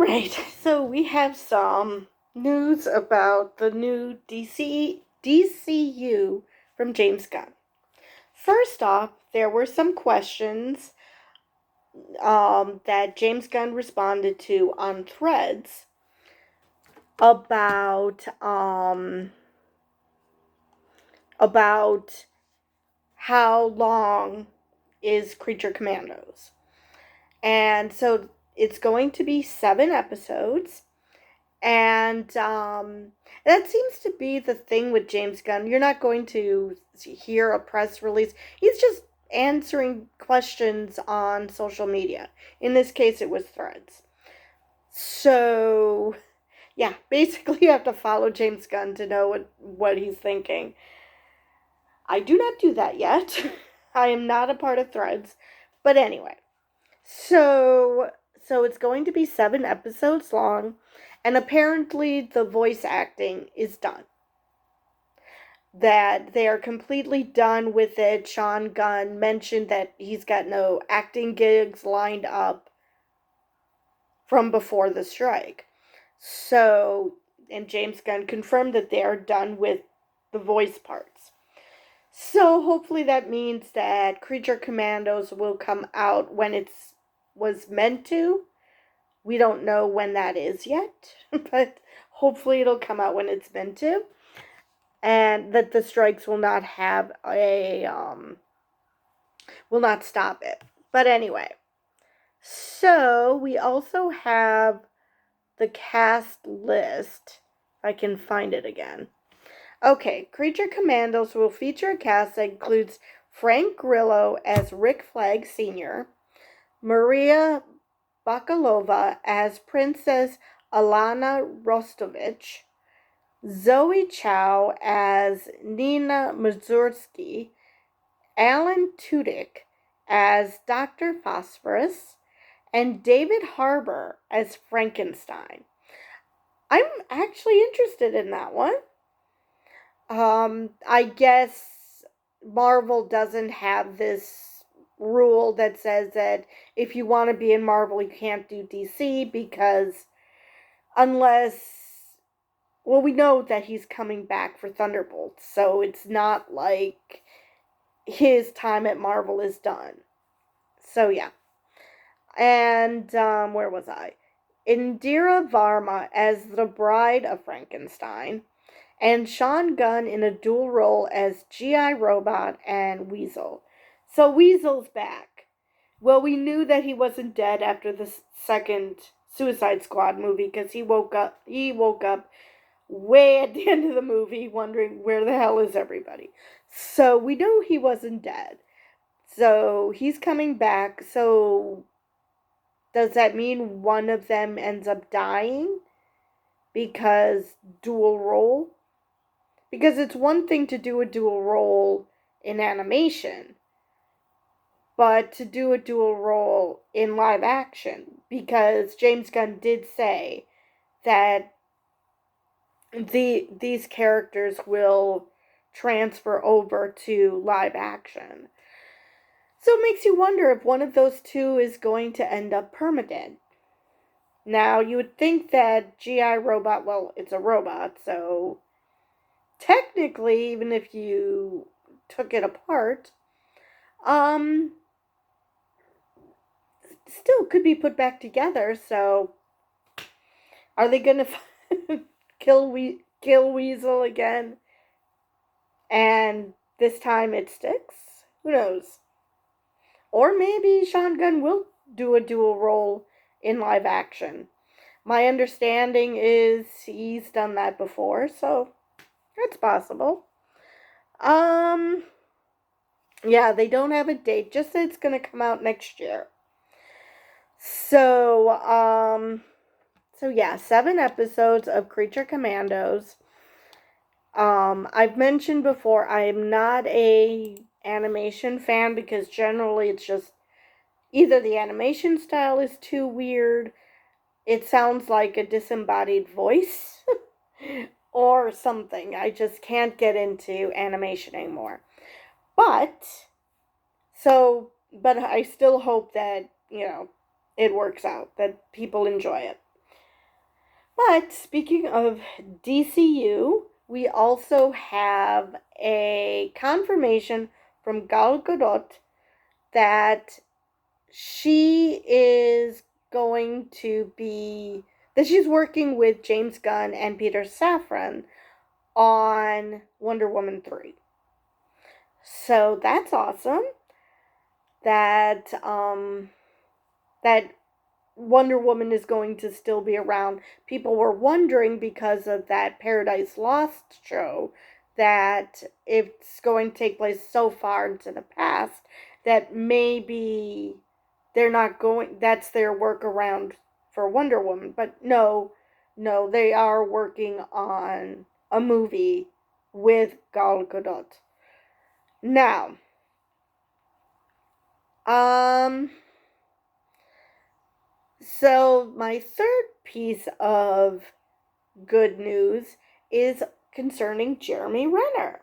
Alright, so we have some news about the new DCU from James Gunn. First off, there were some questions that James Gunn responded to on Threads about how long is Creature Commandos. And so it's going to be 7 episodes. And that seems to be the thing with James Gunn. You're not going to hear a press release. He's just answering questions on social media. In this case, it was Threads. So, yeah, basically you have to follow James Gunn to know what he's thinking. I do not do that yet. I am not a part of Threads. But anyway, so it's going to be 7 episodes long. And apparently the voice acting is done. That they are completely done with it. Sean Gunn mentioned that he's got no acting gigs lined up from before the strike. So, and James Gunn confirmed that they are done with the voice parts. So hopefully that means that Creature Commandos will come out when it was meant to. We don't know when that is yet, but hopefully it'll come out when it's meant to. And that the strikes will not have will not stop it. But anyway, so we also have the cast list. If I can find it again. Okay, Creature Commandos will feature a cast that includes Frank Grillo as Rick Flag Sr., Maria Bakalova as Princess Alana Rostovich, Zoe Chow as Nina Mazursky, Alan Tudyk as Dr. Phosphorus, and David Harbour as Frankenstein. I'm actually interested in that one. I guess Marvel doesn't have this rule that says that if you want to be in Marvel, you can't do DC because we know that he's coming back for Thunderbolts, so it's not like his time at Marvel is done. So yeah. And where was I? Indira Varma as the Bride of Frankenstein, and Sean Gunn in a dual role as G.I. Robot and Weasel. So Weasel's back. Well, we knew that he wasn't dead after the second Suicide Squad movie because he woke up way at the end of the movie wondering where the hell is everybody. So we knew he wasn't dead. So he's coming back. So does that mean one of them ends up dying? Because dual role? Because it's one thing to do a dual role in animation, but to do a dual role in live action, because James Gunn did say that these characters will transfer over to live action. So it makes you wonder if one of those two is going to end up permanent. Now, you would think that G.I. Robot, well, it's a robot, so technically, even if you took it apart, still could be put back together. So, are they gonna kill Weasel again? And this time it sticks? Who knows? Or maybe Sean Gunn will do a dual role in live action. My understanding is he's done that before, so it's possible. Yeah, they don't have a date, just that it's gonna come out next year. So, yeah, 7 episodes of Creature Commandos. I've mentioned before, I am not a animation fan because generally it's just either the animation style is too weird, it sounds like a disembodied voice, or something. I just can't get into animation anymore. But I still hope that, it works out, that people enjoy it. But speaking of DCU, we also have a confirmation from Gal Gadot that she is going to be that she's working with James Gunn and Peter Safran on Wonder Woman 3. So that's awesome. That Wonder Woman is going to still be around. People were wondering because of that Paradise Lost show that it's going to take place so far into the past that maybe they're not going, that's their workaround for Wonder Woman. But no, they are working on a movie with Gal Gadot. Now, um, so my third piece of good news is concerning Jeremy Renner.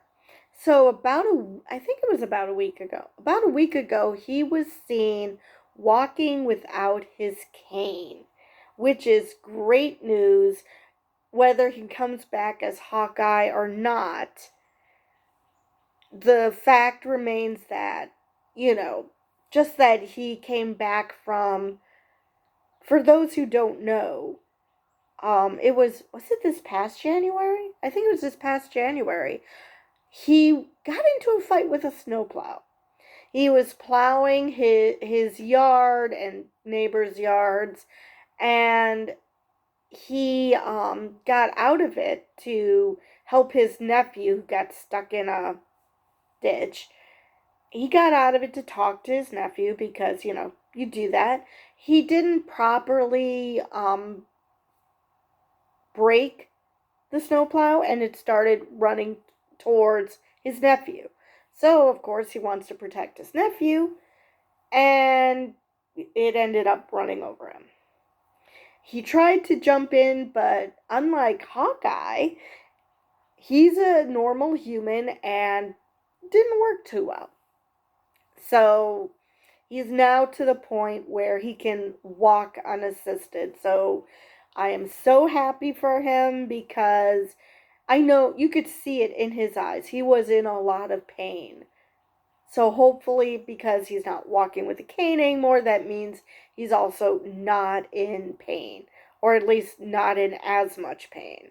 So I think it was about a week ago. About a week ago, he was seen walking without his cane, which is great news. Whether he comes back as Hawkeye or not, the fact remains that, just that he came back from, for those who don't know, was it this past January? I think it was this past January. He got into a fight with a snowplow. He was plowing his yard and neighbors' yards, and he got out of it to help his nephew who got stuck in a ditch. He got out of it to talk to his nephew because, you do that. He didn't properly brake the snowplow, and it started running towards his nephew. So, of course, he wants to protect his nephew, and it ended up running over him. He tried to jump in, but unlike Hawkeye, he's a normal human and didn't work too well. So, he's now to the point where he can walk unassisted. So, I am so happy for him because I know you could see it in his eyes. He was in a lot of pain. So hopefully, because he's not walking with a cane anymore, that means he's also not in pain. Or at least not in as much pain.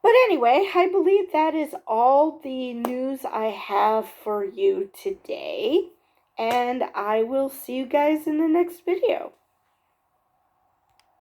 But anyway, I believe that is all the news I have for you today. And I will see you guys in the next video.